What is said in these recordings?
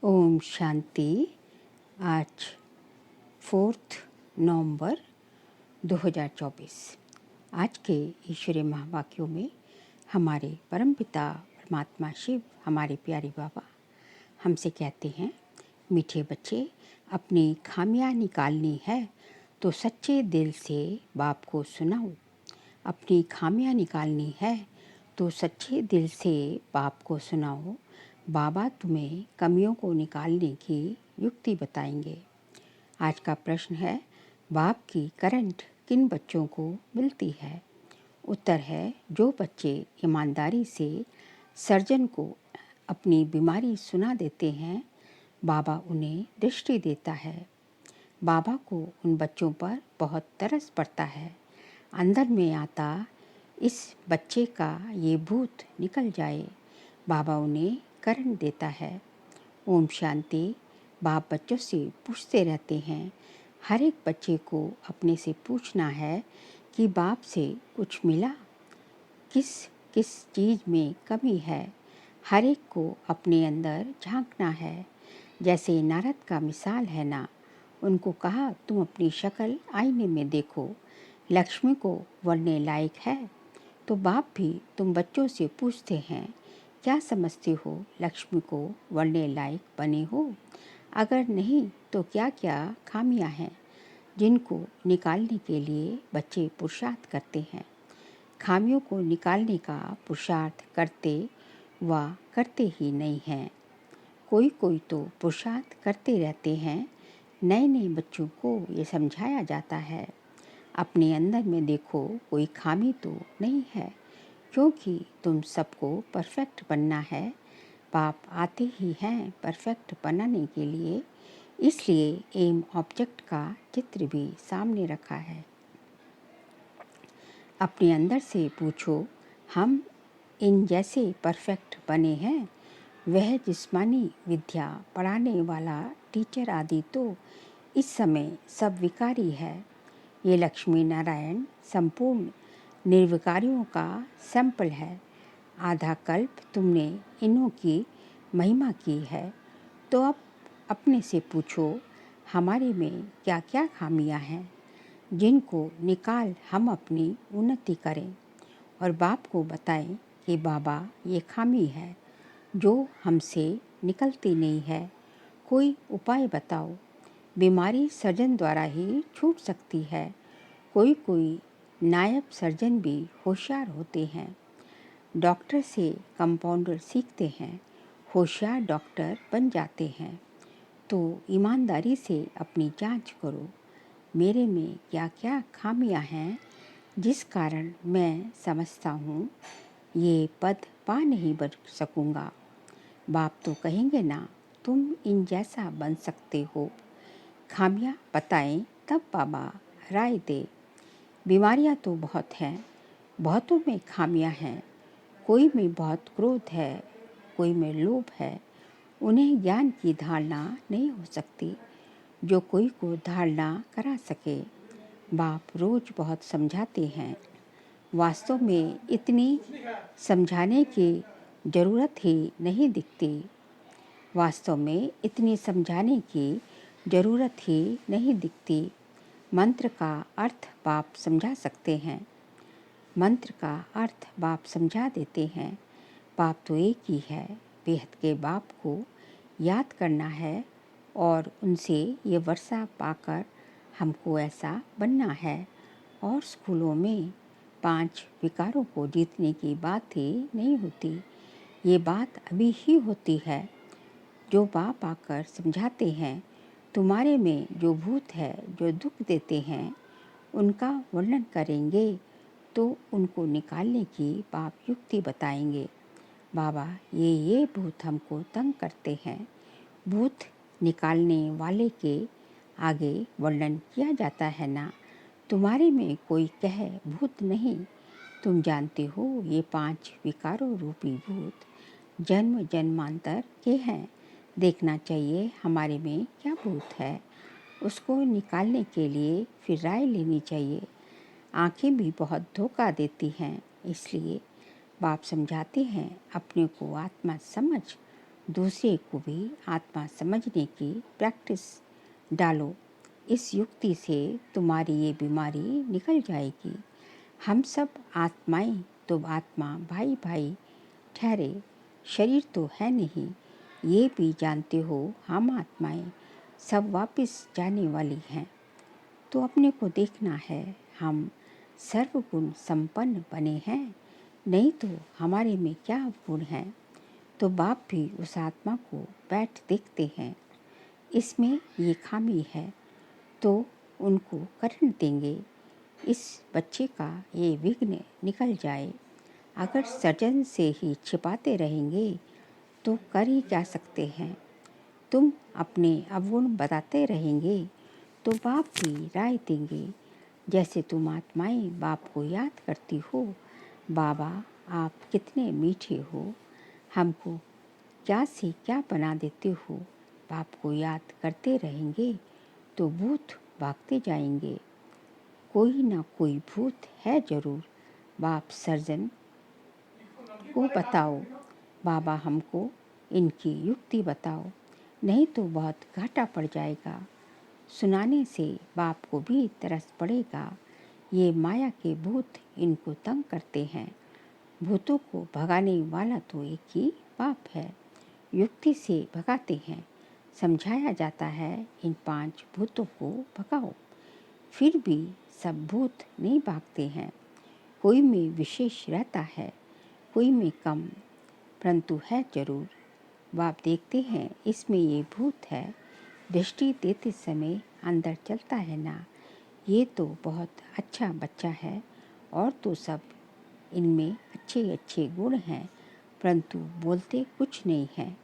ओम शांति। आज 4 नवंबर 2024। आज के ईश्वरीय महावाक्यों में हमारे परमपिता परमात्मा शिव, हमारे प्यारे बाबा हमसे कहते हैं, मीठे बच्चे, अपनी खामियां निकालनी है तो सच्चे दिल से बाप को सुनाओ। अपनी खामियां निकालनी है तो सच्चे दिल से बाप को सुनाओ। बाबा तुम्हें कमियों को निकालने की युक्ति बताएंगे। आज का प्रश्न है, बाप की करंट किन बच्चों को मिलती है? उत्तर है, जो बच्चे ईमानदारी से सर्जन को अपनी बीमारी सुना देते हैं, बाबा उन्हें दृष्टि देता है। बाबा को उन बच्चों पर बहुत तरस पड़ता है। अंदर में आता इस बच्चे का ये भूत निकल जाए। बाबा उन्हें करण देता है। ओम शांति। बाप बच्चों से पूछते रहते हैं। हर एक बच्चे को अपने से पूछना है कि बाप से कुछ मिला, किस किस चीज़ में कमी है। हर एक को अपने अंदर झांकना है। जैसे नारद का मिसाल है ना, उनको कहा, तुम अपनी शक्ल आईने में देखो, लक्ष्मी को वरने लायक है। तो बाप भी तुम बच्चों से पूछते हैं, क्या समझते हो, लक्ष्मी को वरने लायक बने हो? अगर नहीं तो क्या क्या खामियां हैं जिनको निकालने के लिए बच्चे पुरुषार्थ करते हैं? खामियों को निकालने का पुरुषार्थ करते व करते ही नहीं हैं। कोई कोई तो पुरुषार्थ करते रहते हैं। नए नए बच्चों को ये समझाया जाता है, अपने अंदर में देखो, कोई खामी तो नहीं है, क्योंकि तुम सबको परफेक्ट बनना है। बाप आते ही हैं परफेक्ट बनाने के लिए, इसलिए एम ऑब्जेक्ट का चित्र भी सामने रखा है। अपने अंदर से पूछो, हम इन जैसे परफेक्ट बने हैं? वह जिस्मानी विद्या पढ़ाने वाला टीचर आदि तो इस समय सब विकारी है। ये लक्ष्मी नारायण संपूर्ण निर्विकारियों का सैंपल है। आधा कल्प तुमने इन्हों की महिमा की है, तो अब अपने से पूछो, हमारे में क्या क्या खामियां हैं जिनको निकाल हम अपनी उन्नति करें और बाप को बताएं कि बाबा ये खामी है जो हमसे निकलती नहीं है, कोई उपाय बताओ। बीमारी सर्जन द्वारा ही छूट सकती है। कोई कोई नायब सर्जन भी होशियार होते हैं। डॉक्टर से कंपाउंडर सीखते हैं, होशियार डॉक्टर बन जाते हैं। तो ईमानदारी से अपनी जांच करो, मेरे में क्या क्या खामियां हैं जिस कारण मैं समझता हूँ ये पद पा नहीं बन सकूँगा। बाप तो कहेंगे ना, तुम इन जैसा बन सकते हो। खामियां बताएं तब बाबा राय दे। बीमारियां तो बहुत हैं, बहुतों में खामियां हैं। कोई में बहुत क्रोध है, कोई में लोभ है। उन्हें ज्ञान की धारणा नहीं हो सकती जो कोई को धारणा करा सके। बाप रोज बहुत समझाते हैं, वास्तव में इतनी समझाने की ज़रूरत ही नहीं दिखती। वास्तव में इतनी समझाने की ज़रूरत ही नहीं दिखती। मंत्र का अर्थ बाप समझा सकते हैं। मंत्र का अर्थ बाप समझा देते हैं। बाप तो एक ही है। बेहद के बाप को याद करना है और उनसे ये वर्षा पाकर हमको ऐसा बनना है। और स्कूलों में 5 विकारों को जीतने की बात ही नहीं होती, ये बात अभी ही होती है। जो बाप आकर समझाते हैं, तुम्हारे में जो भूत है, जो दुख देते हैं, उनका वर्णन करेंगे तो उनको निकालने की बाप युक्ति बताएंगे। बाबा, ये भूत हमको तंग करते हैं। भूत निकालने वाले के आगे वर्णन किया जाता है ना, तुम्हारे में कोई कह भूत नहीं। तुम जानते हो ये 5 विकारों रूपी भूत जन्म जन्मांतर के हैं। देखना चाहिए हमारे में क्या भूत है, उसको निकालने के लिए फिर राय लेनी चाहिए। आंखें भी बहुत धोखा देती हैं, इसलिए बाप समझाते हैं, अपने को आत्मा समझ दूसरे को भी आत्मा समझने की प्रैक्टिस डालो। इस युक्ति से तुम्हारी ये बीमारी निकल जाएगी। हम सब आत्माएं तो आत्मा भाई भाई ठहरे, शरीर तो है नहीं। ये भी जानते हो हम आत्माएं सब वापस जाने वाली हैं। तो अपने को देखना है, हम सर्वगुण संपन्न बने हैं, नहीं तो हमारे में क्या गुण है। तो बाप भी उस आत्मा को बैठ देखते हैं, इसमें ये खामी है, तो उनको करंट देंगे, इस बच्चे का ये विघ्न निकल जाए। अगर सर्जन से ही छिपाते रहेंगे तो कर ही क्या सकते हैं। तुम अपने अवगुण बताते रहेंगे तो बाप भी राय देंगे। जैसे तुम आत्माएं बाप को याद करती हो, बाबा आप कितने मीठे हो, हमको क्या से क्या बना देते हो। बाप को याद करते रहेंगे तो भूत भागते जाएंगे। कोई ना कोई भूत है जरूर, बाप सर्जन को बताओ, बाबा हमको इनकी युक्ति बताओ, नहीं तो बहुत घाटा पड़ जाएगा। सुनाने से बाप को भी तरस पड़ेगा। ये माया के भूत इनको तंग करते हैं। भूतों को भगाने वाला तो एक ही बाप है, युक्ति से भगाते हैं। समझाया जाता है इन 5 भूतों को भगाओ, फिर भी सब भूत नहीं भागते हैं। कोई में विशेष रहता है, कोई में कम, परंतु है जरूर। बाप देखते हैं इसमें ये भूत है, दृष्टि देते समय अंदर चलता है ना, ये तो बहुत अच्छा बच्चा है, और तो सब इनमें अच्छे अच्छे गुण हैं, परंतु बोलते कुछ नहीं है।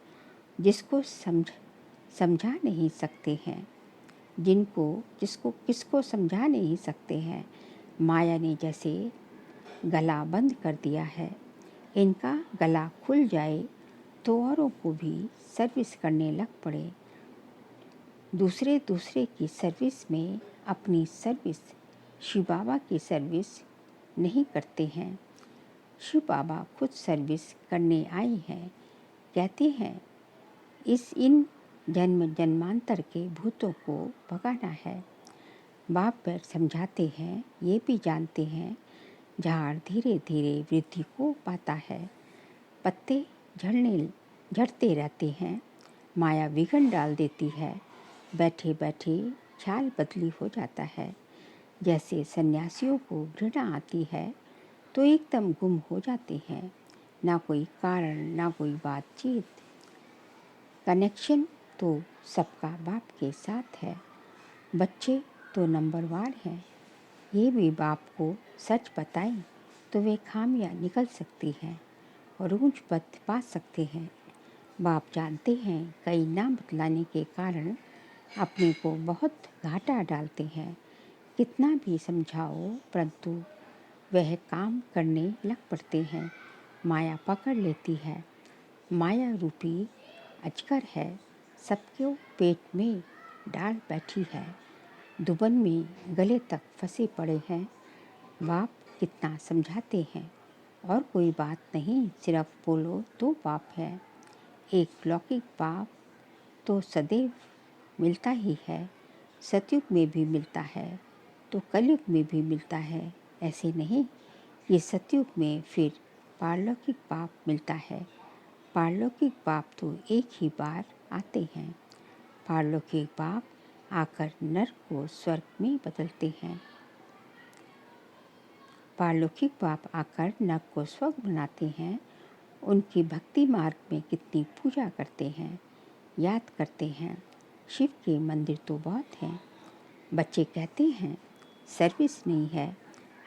जिसको समझा नहीं सकते हैं, किसको समझा नहीं सकते हैं। माया ने जैसे गला बंद कर दिया है, इनका गला खुल जाए तो औरों को भी सर्विस करने लग पड़े। दूसरे की सर्विस में अपनी सर्विस, शिव बाबा की सर्विस नहीं करते हैं। शिव बाबा खुद सर्विस करने आए हैं। कहते हैं इन जन्म जन्मांतर के भूतों को भगाना है। बाप बैठ समझाते हैं, ये भी जानते हैं झाड़ धीरे धीरे वृद्धि को पाता है। पत्ते झड़ते रहते हैं, माया विघन डाल देती है। बैठे बैठे ख्याल बदली हो जाता है। जैसे सन्यासियों को घृणा आती है तो एकदम गुम हो जाते हैं, ना कोई कारण ना कोई बातचीत। कनेक्शन तो सबका बाप के साथ है। बच्चे तो नंबरवार हैं। ये भी बाप को सच बताएं तो वे खामियां निकल सकती हैं और ऊंच पद पा सकते हैं। बाप जानते हैं कई ना बतलाने के कारण अपने को बहुत घाटा डालते हैं। कितना भी समझाओ परंतु वह काम करने लग पड़ते हैं। माया पकड़ लेती है। माया रूपी अजगर है, सबके पेट में डाल बैठी है। दुबन में गले तक फंसे पड़े हैं। बाप कितना समझाते हैं और कोई बात नहीं, सिर्फ बोलो तो बाप है। एक लौकिक बाप तो सदैव मिलता ही है। सतयुग में भी मिलता है तो कलयुग में भी मिलता है। ऐसे नहीं, ये सतयुग में फिर पारलौकिक बाप मिलता है। पारलौकिक बाप तो एक ही बार आते हैं। पारलौकिक बाप आकर नर को स्वर्ग में बदलते हैं। पारलौकिक बाप आकर नर को स्वर्ग बनाते हैं। उनकी भक्ति मार्ग में कितनी पूजा करते हैं, याद करते हैं। शिव के मंदिर तो बहुत हैं। बच्चे कहते हैं सर्विस नहीं है।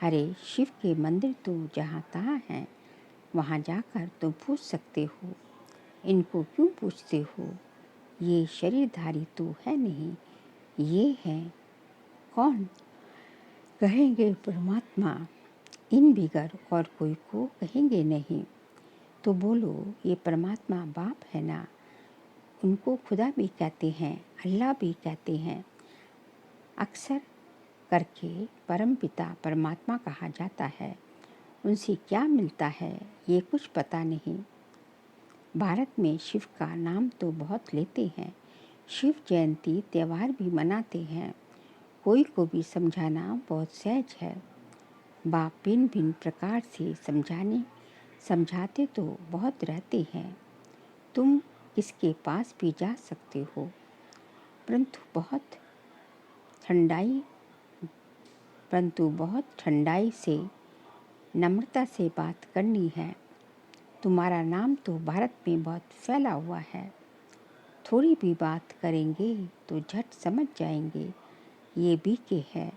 अरे शिव के मंदिर तो जहाँ तहाँ हैं, वहाँ जाकर तुम पूछ सकते हो। इनको क्यों पूछते हो, ये शरीरधारी तो है नहीं। ये हैं कौन, कहेंगे परमात्मा। इन बिगर और कोई को कहेंगे नहीं। तो बोलो ये परमात्मा बाप है ना। उनको खुदा भी कहते हैं, अल्लाह भी कहते हैं। अक्सर करके परमपिता परमात्मा कहा जाता है। उनसे क्या मिलता है ये कुछ पता नहीं। भारत में शिव का नाम तो बहुत लेते हैं, शिव जयंती त्यौहार भी मनाते हैं। कोई को भी समझाना बहुत सहज है। बाप भिन्न भिन्न प्रकार से समझाते तो बहुत रहते हैं। तुम किसके पास भी जा सकते हो, परंतु बहुत ठंडाई से नम्रता से बात करनी है। तुम्हारा नाम तो भारत में बहुत फैला हुआ है। थोड़ी भी बात करेंगे तो झट समझ जाएंगे ये बीके है।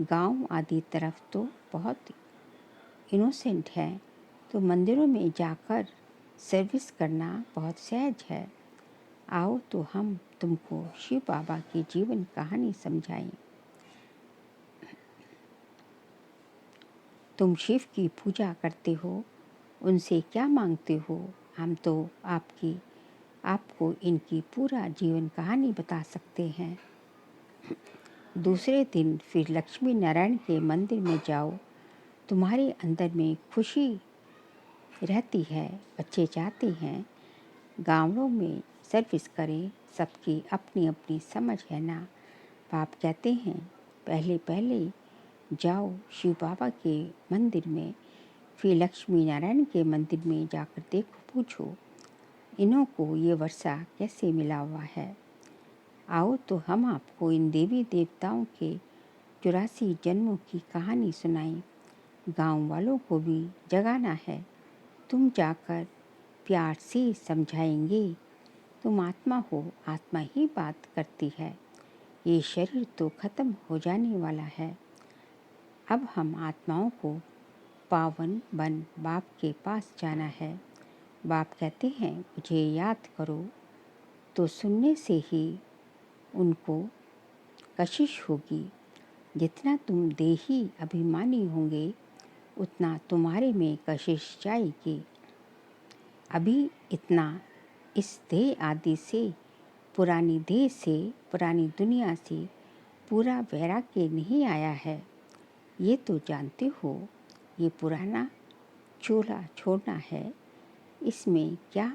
गांव आदि तरफ तो बहुत इनोसेंट है, तो मंदिरों में जाकर सर्विस करना बहुत सहज है। आओ तो हम तुमको शिव बाबा की जीवन कहानी समझाएं। तुम शिव की पूजा करते हो, उनसे क्या मांगते हो? हम तो आपको इनकी पूरा जीवन कहानी बता सकते हैं। दूसरे दिन फिर लक्ष्मी नारायण के मंदिर में जाओ। तुम्हारे अंदर में खुशी रहती है। बच्चे चाहते हैं गाँवों में सर्विस करें। सबकी अपनी अपनी समझ है ना। बाप कहते हैं पहले जाओ शिव बाबा के मंदिर में, फिर लक्ष्मी नारायण के मंदिर में जाकर देखो, पूछो इन्हों को ये वर्षा कैसे मिला हुआ है। आओ तो हम आपको इन देवी देवताओं के 84 जन्मों की कहानी सुनाएं। गांव वालों को भी जगाना है। तुम जाकर प्यार से समझाएंगे। तुम आत्मा हो, आत्मा ही बात करती है। ये शरीर तो खत्म हो जाने वाला है। अब हम आत्माओं को पावन बन बाप के पास जाना है। बाप कहते हैं मुझे याद करो, तो सुनने से ही उनको कशिश होगी। जितना तुम देही अभिमानी होंगे, उतना तुम्हारे में कशिश जाएगी। अभी इतना इस देह आदि से, पुरानी देह से, पुरानी दुनिया से पूरा वैराग्य नहीं आया है। ये तो जानते हो, ये पुराना चोला छोड़ना है। इसमें क्या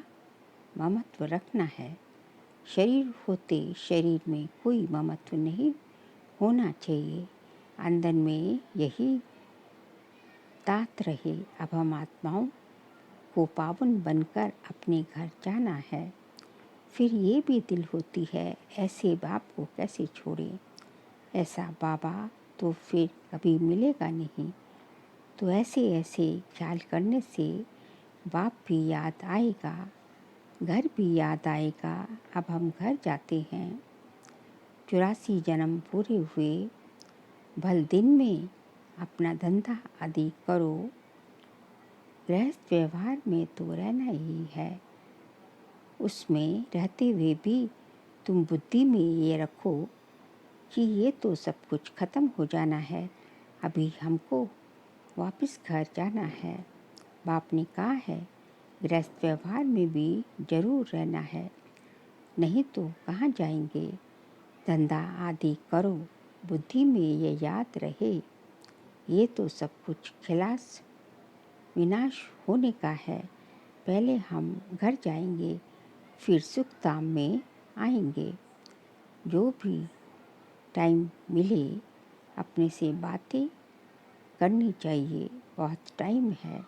ममत्व रखना है? शरीर होते शरीर में कोई ममत्व नहीं होना चाहिए। अंदर में यही तात रहे। अब हम आत्माओं को पावन बनकर अपने घर जाना है। फिर ये भी दिल होती है ऐसे बाप को कैसे छोड़ें। ऐसा बाबा तो फिर कभी मिलेगा नहीं। तो ऐसे ख्याल करने से बाप भी याद आएगा, घर भी याद आएगा। अब हम घर जाते हैं। 84 जन्म पूरे हुए। भल दिन में अपना धंधा आदि करो। गृहस्थ व्यवहार में तो रहना ही है। उसमें रहते हुए भी तुम बुद्धि में ये रखो कि ये तो सब कुछ खत्म हो जाना है। अभी हमको वापस घर जाना है। बाप ने कहा है गृहस्थ व्यवहार में भी जरूर रहना है, नहीं तो कहाँ जाएंगे। धंधा आदि करो, बुद्धि में ये याद रहे ये तो सब कुछ खिलास विनाश होने का है। पहले हम घर जाएंगे, फिर सुख धाम में आएंगे। जो भी टाइम मिले अपने से बातें करनी चाहिए। बहुत टाइम है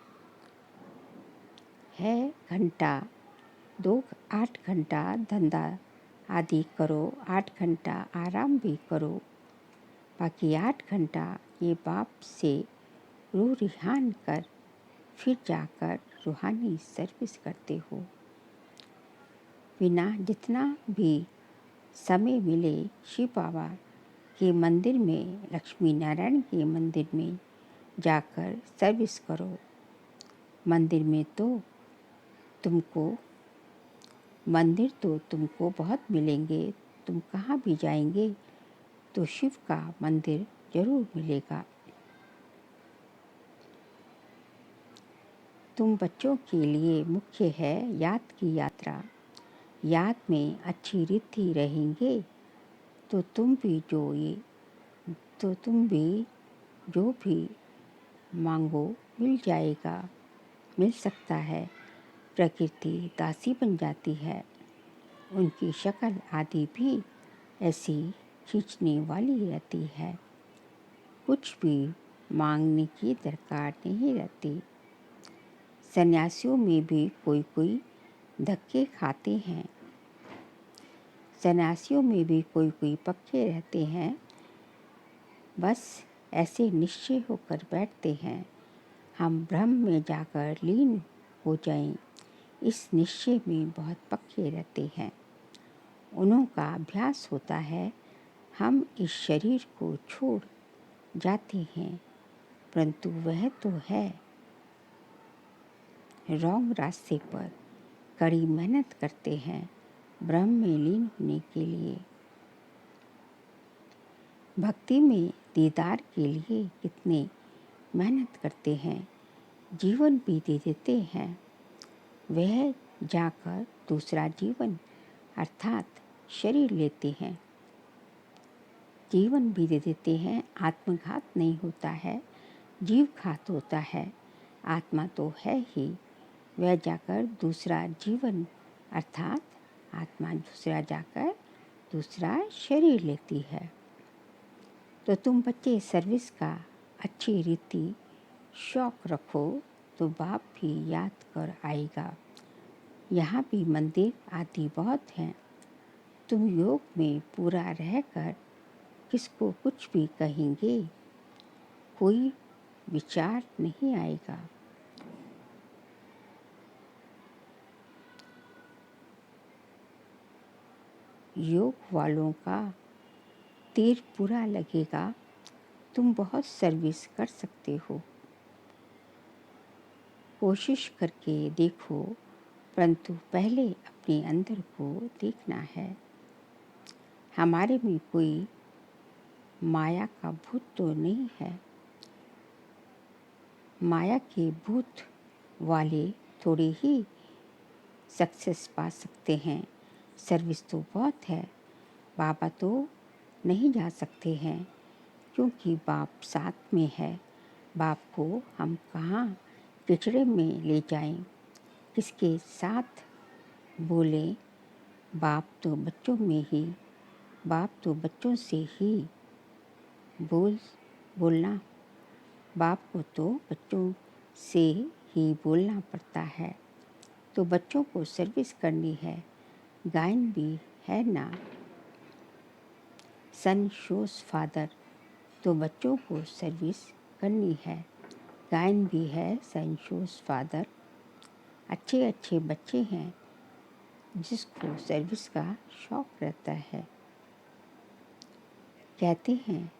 घंटा 8 घंटा धंधा आदि करो, 8 घंटा आराम भी करो। बाकी 8 घंटा ये बाप से रूह रिहान कर फिर जाकर रूहानी सर्विस करते हो। बिना जितना भी समय मिले शिव बाबा के मंदिर में, लक्ष्मी नारायण के मंदिर में जाकर सर्विस करो। मंदिर तो तुमको बहुत मिलेंगे। तुम कहाँ भी जाएंगे तो शिव का मंदिर जरूर मिलेगा। तुम बच्चों के लिए मुख्य है याद की यात्रा। याद में अच्छी रिद्धि रहेंगे तो तुम भी जो भी मांगो मिल जाएगा, मिल सकता है। प्रकृति दासी बन जाती है। उनकी शक्ल आदि भी ऐसी खींचने वाली रहती है। कुछ भी मांगने की दरकार नहीं रहती। सन्यासियों में भी कोई कोई धक्के खाते हैं। सन्यासियों में भी कोई कोई पक्के रहते हैं। बस ऐसे निश्चय होकर बैठते हैं हम ब्रह्म में जाकर लीन हो जाएं। इस निश्चय में बहुत पक्के रहते हैं। उन्हों का अभ्यास होता है। हम इस शरीर को छोड़ जाते हैं, परंतु वह तो है रॉन्ग रास्ते पर कड़ी मेहनत करते हैं ब्रह्म में लीन होने के लिए। भक्ति में दीदार के लिए कितने मेहनत करते हैं, जीवन भी दे देते हैं। वह जाकर दूसरा जीवन अर्थात शरीर लेते हैं। जीवन भी दे देते हैं। आत्मघात नहीं होता है, जीव घात होता है। आत्मा तो है ही। वह जाकर दूसरा जीवन अर्थात आत्मा दूसरा जाकर दूसरा शरीर लेती है। तो तुम बच्चे सर्विस का अच्छी रीति शौक रखो तो बाप भी याद कर आएगा। यहाँ भी मंदिर आदि बहुत हैं। तुम योग में पूरा रहकर किसको कुछ भी कहेंगे, कोई विचार नहीं आएगा। योग वालों का तीर पूरा लगेगा। तुम बहुत सर्विस कर सकते हो। कोशिश करके देखो, परंतु पहले अपने अंदर को देखना है। हमारे में कोई माया का भूत तो नहीं है। माया के भूत वाले थोड़े ही सक्सेस पा सकते हैं। सर्विस तो बहुत है। बाबा तो नहीं जा सकते हैं क्योंकि बाप साथ में है। बाप को हम कहाँ किचड़े में ले जाएं, किसके साथ बोले। बाप तो बच्चों में ही, बाप तो बच्चों से ही बोलना। बाप को तो बच्चों से ही बोलना पड़ता है। तो बच्चों को सर्विस करनी है। गायन भी है ना, सन शोस फादर। तो बच्चों को सर्विस करनी है। गायन भी है सन शोस फादर। अच्छे अच्छे बच्चे हैं जिसको सर्विस का शौक रहता है। कहते हैं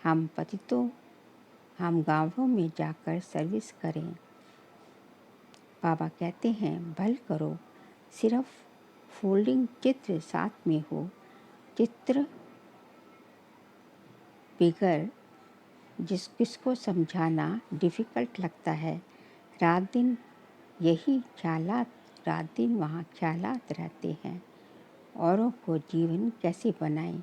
हम पतितों, हम गाँवों में जाकर सर्विस करें। बाबा कहते हैं भल करो, सिर्फ फोल्डिंग चित्र साथ में हो। चित्र बिगर किसको समझाना डिफ़िकल्ट लगता है। रात दिन यही ख्यालात, रात दिन वहाँ ख्यालात रहते हैं। औरों को जीवन कैसे बनाएं,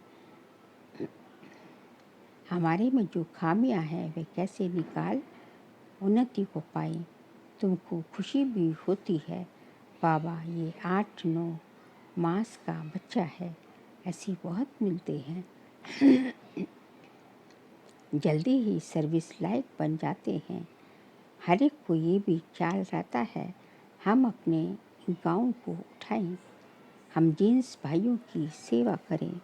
हमारे में जो खामियां हैं वे कैसे निकाल उन्नति को पाएं। तुमको खुशी भी होती है, बाबा ये 8-9 मास का बच्चा है। ऐसी बहुत मिलते हैं। जल्दी ही सर्विस लायक बन जाते हैं। हर एक को ये भी ख्याल रहता है हम अपने गाँव को उठाएं, हम जीन्स भाइयों की सेवा करें।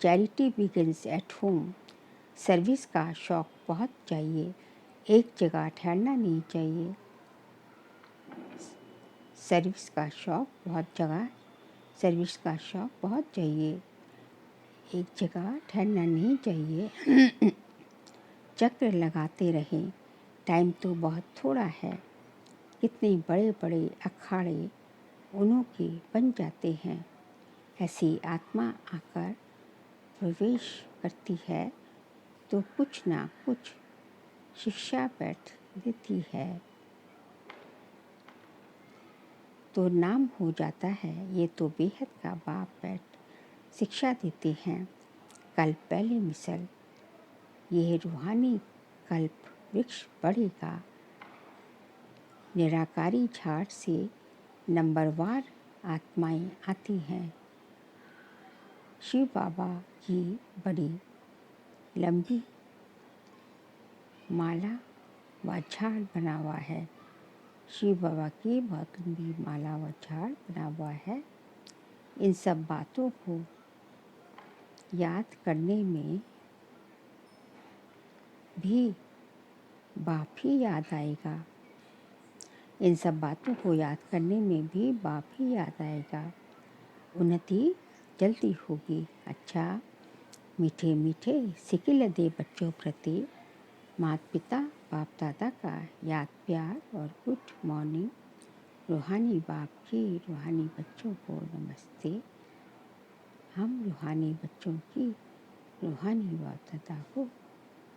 Charity begins at home. Service का शौक बहुत चाहिए, एक जगह ठहरना नहीं चाहिए। सर्विस का शौक बहुत चाहिए, एक जगह ठहरना नहीं चाहिए। चक्र लगाते रहें, टाइम तो बहुत थोड़ा है। कितने बड़े बड़े अखाड़े उन्हों के बन जाते हैं। ऐसी आत्मा आकर प्रवेश करती है तो कुछ ना कुछ शिक्षा बैठ देती है तो नाम हो जाता है। ये तो बेहद का बाप बैठ शिक्षा देते हैं। कल पहले मिसल यह रूहानी कल्प वृक्ष बढ़ेगा। निराकारी झाड़ से नंबरवार आत्माएं आती हैं। शिव बाबा की बड़ी लंबी माला व झाड़ बना हुआ है। शिव बाबा की बहुत लंबी माला व झाड़ बना हुआ है। इन सब बातों को याद करने में भी बाप ही याद आएगा। इन सब बातों को याद करने में भी बाप ही याद आएगा। उन्नति जल्दी होगी। अच्छा, मीठे मीठे सिकिल दे बच्चों प्रति माता पिता बाप दादा का याद प्यार और गुड मॉर्निंग। रूहानी बाप की रूहानी बच्चों को नमस्ते। हम रूहानी बच्चों की रूहानी बाप दादा को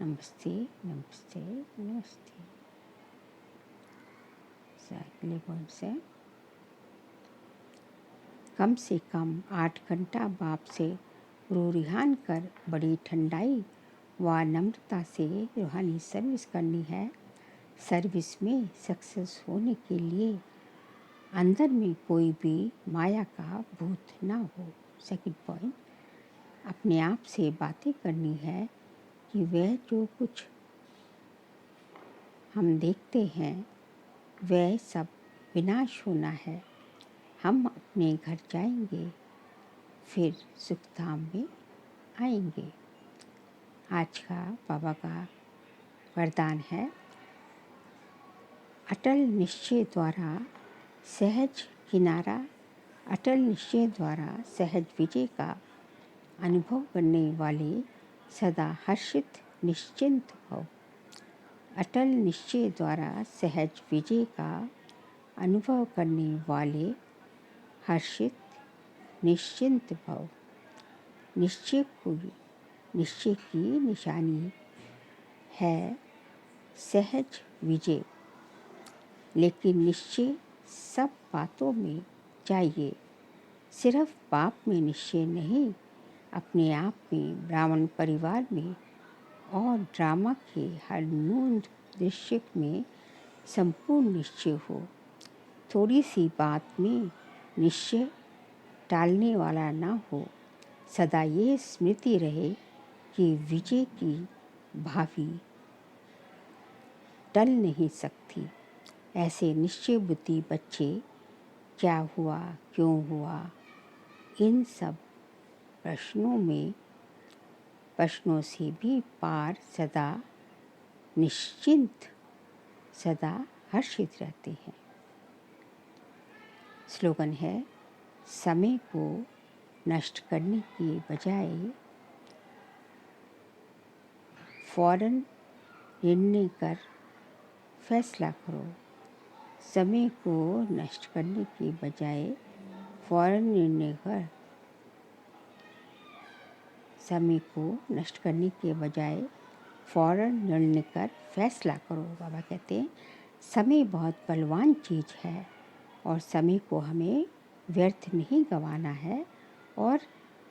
नमस्ते नमस्ते नमस्ते। अगले पॉइंट से कम से कम 8 घंटा बाप से रूरिहान कर बड़ी ठंडाई व नम्रता से रूहानी सर्विस करनी है। सर्विस में सक्सेस होने के लिए अंदर में कोई भी माया का भूत ना हो। सेकंड पॉइंट, अपने आप से बातें करनी है कि वह जो कुछ हम देखते हैं वह सब विनाश होना है। हम अपने घर जाएंगे, फिर सुखधाम में आएंगे। आज का बाबा का वरदान है, अटल निश्चय द्वारा सहज किनारा, अटल निश्चय द्वारा सहज विजय का अनुभव करने वाले सदा हर्षित निश्चिंत भव। अटल निश्चय द्वारा सहज विजय का अनुभव करने वाले हर्षित निश्चिंत भव। निश्चय की निशानी है सहज विजय, लेकिन निश्चय सब बातों में चाहिए। सिर्फ बाप में निश्चय नहीं, अपने आप में, ब्राह्मण परिवार में और ड्रामा के हर नूंद दृश्य में संपूर्ण निश्चय हो। थोड़ी सी बात में निश्चय टालने वाला ना हो। सदा ये स्मृति रहे कि विजय की भावी टल नहीं सकती। ऐसे निश्चय बुद्धि बच्चे क्या हुआ, क्यों हुआ, इन सब प्रश्नों से भी पार सदा निश्चिंत, सदा हर्षित रहते हैं। स्लोगन है, समय को नष्ट करने की बजाय फौरन निर्णय कर फैसला करो। समय को नष्ट करने की बजाय फौरन निर्णय कर समय को नष्ट करने के बजाय फौरन निर्णय कर फैसला करो। बाबा कहते हैं समय बहुत बलवान चीज़ है और समय को हमें व्यर्थ नहीं गंवाना है। और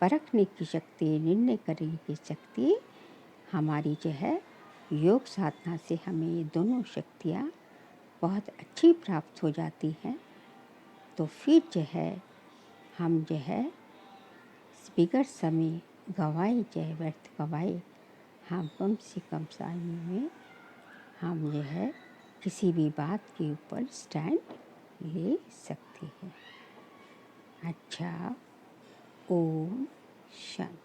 परखने की शक्ति, निर्णय करने की शक्ति हमारी जो है योग साधना से हमें ये दोनों शक्तियाँ बहुत अच्छी प्राप्त हो जाती हैं। तो फिर जो है हम जो है बिगड़ समय गवाए, चाहे व्यर्थ गवाए, हम कम से कम समय में हम जो है किसी भी बात के ऊपर स्टैंड ले सकते हैं। अच्छा, ओम शांति।